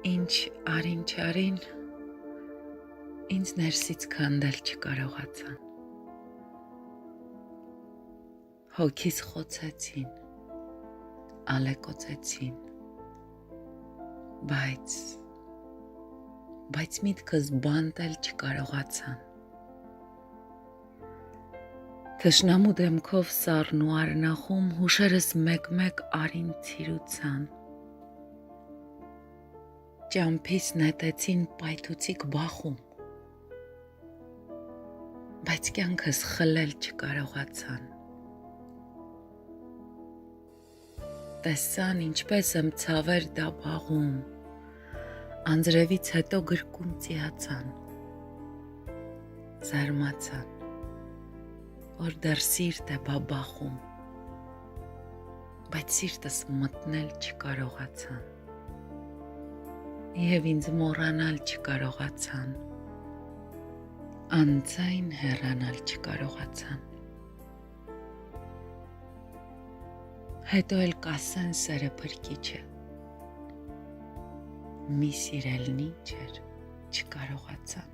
Ինչ արին չարին, ինձ ներսից քանդել չկարողացան, հոգիս խոցեցին, ալեկոծեցին, բայց միտքս բանտել չկարողացան, թշնամու դեմքով սառն ու արնախում հուշերս մեկ-մեկ արին ցիրուցան, ճամփիս նետեցին պայթուցիկ բախում, բայց կյանքս խլել չկարողացան, տեսան ինչպես եմ ցավեր դաբաղում, անձրևից հետո գրկում ծիացան, զարմացան, որ դեռ սիրտ է բաբախում, բայց սիրտս մտնել չկարողացան, և ինձ մոռանալ չկարողացան, անձայն հեռանալ չկարողացան, հետո էլ կասեն սերը փրկիչ է, մի սիրելնի չէր չկարողացան,